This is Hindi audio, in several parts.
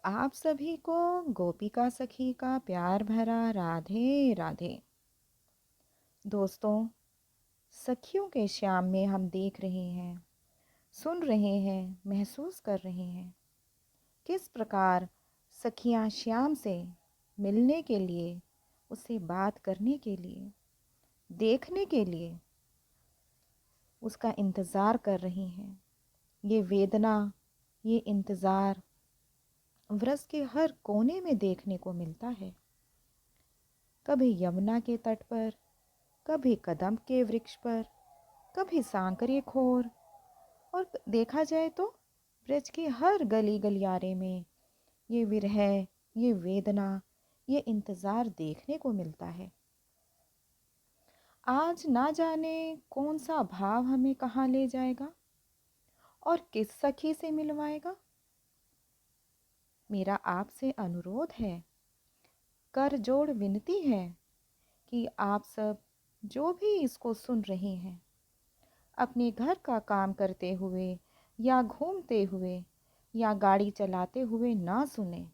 आप सभी को गोपिका सखी का प्यार भरा राधे राधे। दोस्तों, सखियों के श्याम में हम देख रहे हैं, सुन रहे हैं, महसूस कर रहे हैं किस प्रकार सखियां श्याम से मिलने के लिए, उससे बात करने के लिए, देखने के लिए उसका इंतज़ार कर रही हैं। ये वेदना, ये इंतज़ार व्रज के हर कोने में देखने को मिलता है। कभी यमुना के तट पर, कभी कदम के वृक्ष पर, कभी सांकरे खोर, और देखा जाए तो ब्रज के हर गली गलियारे में ये विरह, ये वेदना, ये इंतज़ार देखने को मिलता है। आज ना जाने कौन सा भाव हमें कहाँ ले जाएगा और किस सखी से मिलवाएगा। मेरा आपसे अनुरोध है, कर जोड़ विनती है कि आप सब जो भी इसको सुन रहे हैं, अपने घर का काम करते हुए या घूमते हुए या गाड़ी चलाते हुए ना सुने।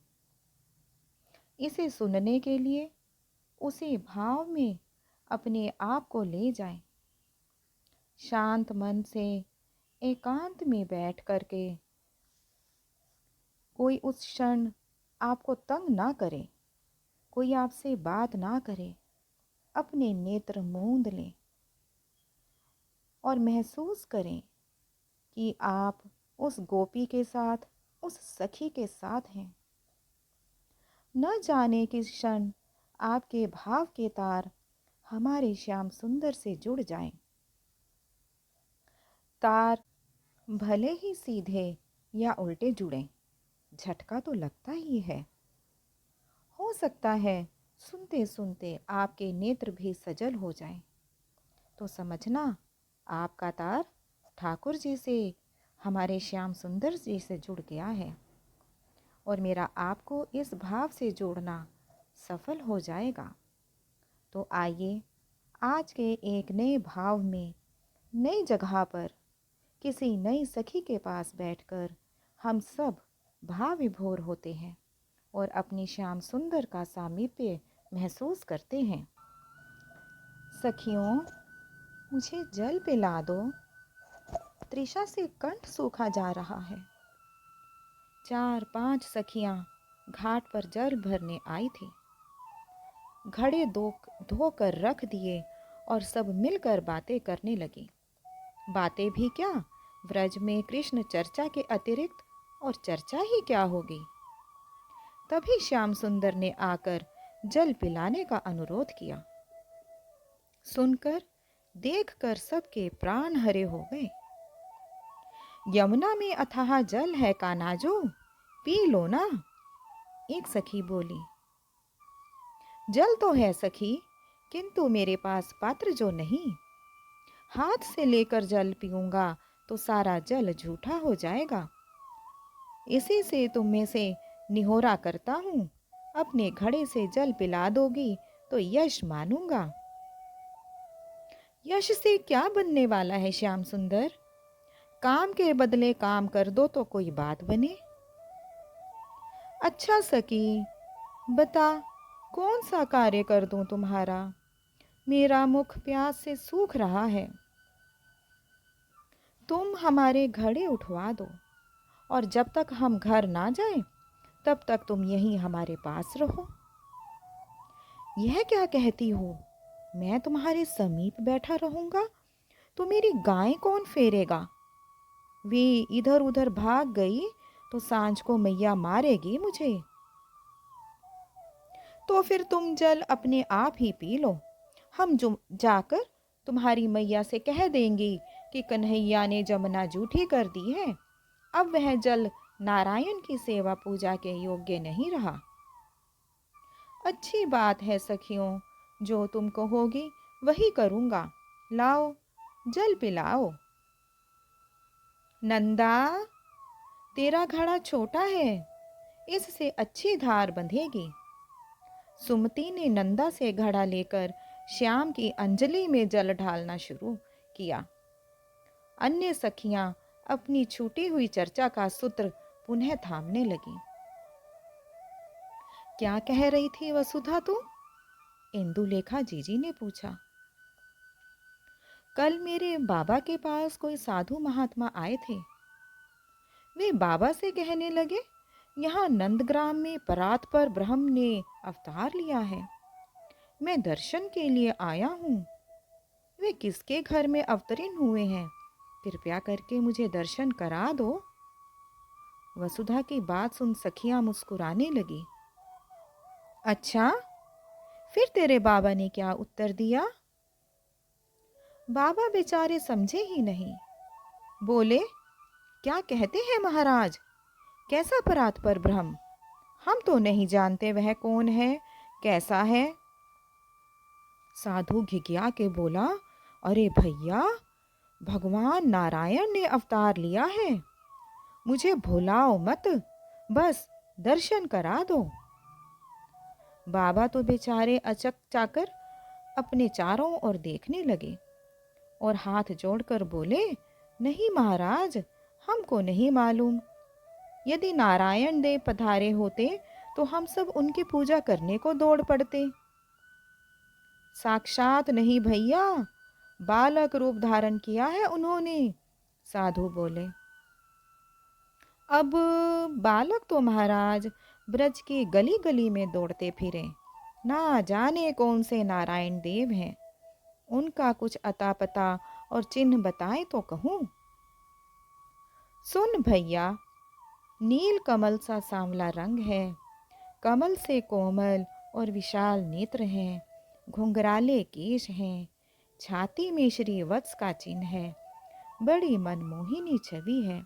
इसे सुनने के लिए उसी भाव में अपने आप को ले जाएं। शांत मन से एकांत में बैठ करके कोई उस क्षण आपको तंग ना करे, कोई आपसे बात ना करे, अपने नेत्र मूंद लें और महसूस करें कि आप उस गोपी के साथ, उस सखी के साथ हैं। न जाने किस क्षण आपके भाव के तार हमारे श्याम सुंदर से जुड़ जाएं। तार भले ही सीधे या उल्टे जुड़ें, झटका तो लगता ही है। हो सकता है सुनते सुनते आपके नेत्र भी सजल हो जाएं। तो समझना, आपका तार ठाकुर जी से, हमारे श्याम सुंदर जी से जुड़ गया है और मेरा आपको इस भाव से जोड़ना सफल हो जाएगा। तो आइए आज के एक नए भाव में, नई जगह पर, किसी नई सखी के पास बैठकर हम सब भाव विभोर होते हैं और अपनी श्याम सुंदर का सामीप्य महसूस करते हैं। सखियों, मुझे जल पिला दो, तृषा से कंठ सूखा जा रहा है। 4-5 सखियां घाट पर जल भरने आई थी। घड़े धोकर रख दिए और सब मिलकर बातें करने लगी। बातें भी क्या, व्रज में कृष्ण चर्चा के अतिरिक्त और चर्चा ही क्या होगी। तभी श्याम सुंदर ने आकर जल पिलाने का अनुरोध किया। सुनकर, देखकर सबके प्राण हरे हो गए। यमुना में अथाह जल है कान्हाजो, पी लो ना, एक सखी बोली। जल तो है सखी, किंतु मेरे पास पात्र जो नहीं। हाथ से लेकर जल पीऊंगा तो सारा जल झूठा हो जाएगा। इसी से तुम में से निहोरा करता हूँ, अपने घड़े से जल पिला दोगी तो यश मानूंगा। यश से क्या बनने वाला है श्याम सुंदर? काम के बदले काम कर दो तो कोई बात बने। अच्छा सखी, बता कौन सा कार्य कर दूं तुम्हारा? मेरा मुख प्यास से सूख रहा है। तुम हमारे घड़े उठवा दो और जब तक हम घर ना जाएं, तब तक तुम यहीं हमारे पास रहो। यह क्या कहती हो? मैं तुम्हारे समीप बैठा रहूंगा तो मेरी गाय कौन फेरेगा? वे इधर उधर भाग गई तो सांझ को मैया मारेगी मुझे। तो फिर तुम जल अपने आप ही पी लो। हम जो जाकर तुम्हारी मैया से कह देंगी कि कन्हैया ने जमुना जूठी कर दी है, अब वह जल नारायण की सेवा पूजा के योग्य नहीं रहा। अच्छी बात है सखियों, जो तुम कहोगी वही करूंगा। लाओ, जल पिलाओ। नंदा, तेरा घड़ा छोटा है, इससे अच्छी धार बंधेगी। सुमति ने नंदा से घड़ा लेकर श्याम की अंजलि में जल ढालना शुरू किया। अन्य सखियां अपनी छूटी हुई चर्चा का सूत्र पुनः थामने लगी। क्या कह रही थी वसुधा तू? इंदुलेखा जीजी ने पूछा। कल मेरे बाबा के पास कोई साधु महात्मा आए थे। वे बाबा से कहने लगे, यहाँ नंदग्राम में परात पर ब्रह्म ने अवतार लिया है। मैं दर्शन के लिए आया हूँ। वे किसके घर में अवतरीन हुए हैं? कृपया करके मुझे दर्शन करा दो। वसुधा की बात सुन सखियां मुस्कुराने लगी। अच्छा, फिर तेरे बाबा ने क्या उत्तर दिया? बाबा बेचारे समझे ही नहीं। बोले, क्या कहते हैं महाराज? कैसा परात पर ब्रह्म? हम तो नहीं जानते वह कौन है, कैसा है। साधु घिघिया के बोला, अरे भैया, भगवान नारायण ने अवतार लिया है। मुझे भुलाओ मत, बस दर्शन करा दो। बाबा तो बेचारे अचक चाकर अपने चारों ओर देखने लगे और हाथ जोड़कर बोले, नहीं महाराज, हमको नहीं मालूम। यदि नारायण देव पधारे होते तो हम सब उनकी पूजा करने को दौड़ पड़ते। साक्षात नहीं भैया, बालक रूप धारण किया है उन्होंने, साधु बोले। अब बालक तो महाराज ब्रज की गली गली में दौड़ते फिरे, ना जाने कौन से नारायण देव हैं। उनका कुछ अता पता और चिन्ह बताए तो कहूँ। सुन भैया, नील कमल सा सांवला रंग है, कमल से कोमल और विशाल नेत्र हैं, घुंघराले केश हैं, छाती में श्री वत्स का चिन्ह है, बड़ी मनमोहिनी छवि है।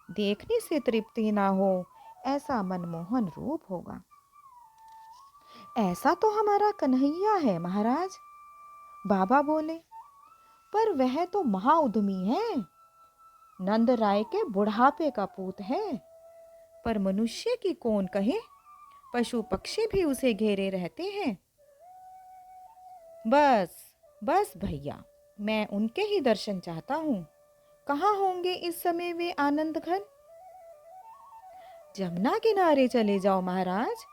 देखने से तृप्ति ना हो ऐसा मनमोहन रूप होगा। ऐसा तो हमारा कन्हैया है महाराज, बाबा बोले। पर वह तो महाउद्यमी है, नंद राय के बुढ़ापे का पूत है। पर मनुष्य की कौन कहे, पशु पक्षी भी उसे घेरे रहते हैं। बस बस भैया, मैं उनके ही दर्शन चाहता हूँ। कहाँ होंगे इस समय वे आनंद घन? जमुना किनारे चले जाओ महाराज,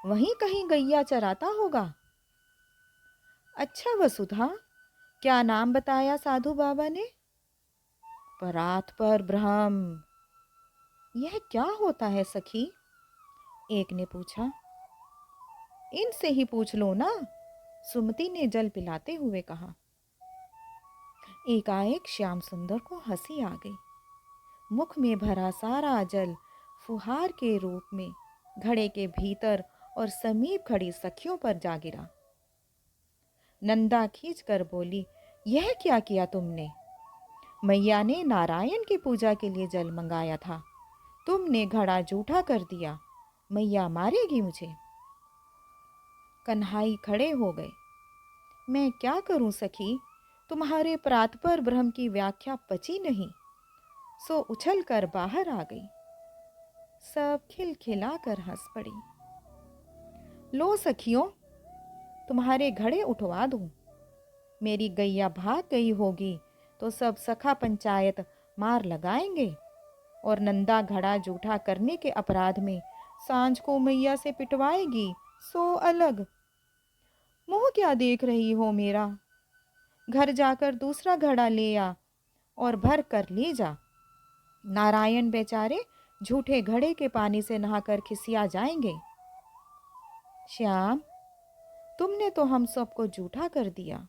वहीं कहीं गैया चराता होगा। अच्छा वसुधा, क्या नाम बताया साधु बाबा ने? परात पर ब्रह्म। यह क्या होता है सखी? एक ने पूछा। इनसे ही पूछ लो ना, सुमति ने जल पिलाते हुए कहा। एकाएक श्याम सुंदर को हंसी आ गई। मुख में भरा सारा जल फुहार के रूप में घड़े के भीतर और समीप खड़ी सखियों पर जा गिरा। नंदा खींच कर बोली, यह क्या किया तुमने? मैया ने नारायण की पूजा के लिए जल मंगाया था, तुमने घड़ा जूठा कर दिया। मैया मारेगी मुझे। कन्हाई खड़े हो गए। मैं क्या करूं सखी, तुम्हारे प्रात पर ब्रह्म की व्याख्या पची नहीं। सो उछल कर बाहर आ गई। सब खिलखिलाकर हंस पड़ी। लो सखियों, तुम्हारे घड़े उठवा दूं। मेरी गैया भाग गई होगी तो सब सखा पंचायत मार लगाएंगे और नंदा घड़ा जूठा करने के अपराध में सांझ को मैया से पिटवाएगी, सो अलग। मुंह क्या देख रही हो मेरा? घर जाकर दूसरा घड़ा ले आ और भर कर ले जा। नारायण बेचारे झूठे घड़े के पानी से नहाकर खिसिया जाएंगे। श्याम, तुमने तो हम सबको झूठा कर दिया।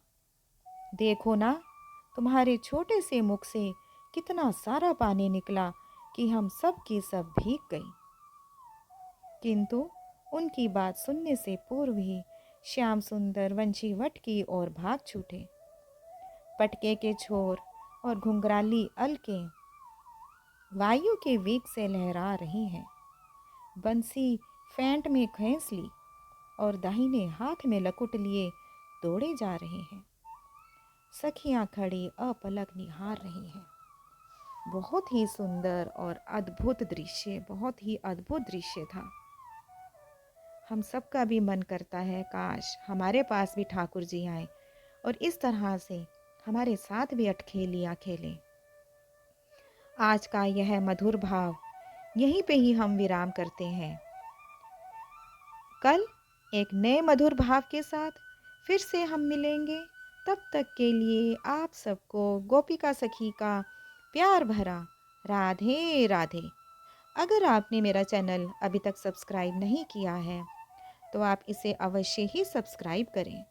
देखो ना, तुम्हारे छोटे से मुख से कितना सारा पानी निकला कि हम सब की सब भीग गई। किंतु उनकी बात सुनने से पूर्व ही श्याम सुंदर वंशी वट की ओर भाग छूटे। पटके के छोर और घुंघराली अलके वायु के वेग से लहरा रही हैं। बंसी फेंट में खींच ली और दाहिने हाथ में लकुट लिए दौड़े जा रहे हैं। सखियां खड़ी अपलक निहार रही हैं। बहुत ही सुंदर और अद्भुत दृश्य, बहुत ही अद्भुत दृश्य था। हम सबका भी मन करता है काश हमारे पास भी ठाकुर जी आए और इस तरह से हमारे साथ भी अटखेलियां खेलें। आज का यह मधुर भाव यहीं पे ही हम विराम करते हैं। कल एक नए मधुर भाव के साथ फिर से हम मिलेंगे। तब तक के लिए आप सबको गोपिका सखी का प्यार भरा राधे राधे। अगर आपने मेरा चैनल अभी तक सब्सक्राइब नहीं किया है तो आप इसे अवश्य ही सब्सक्राइब करें।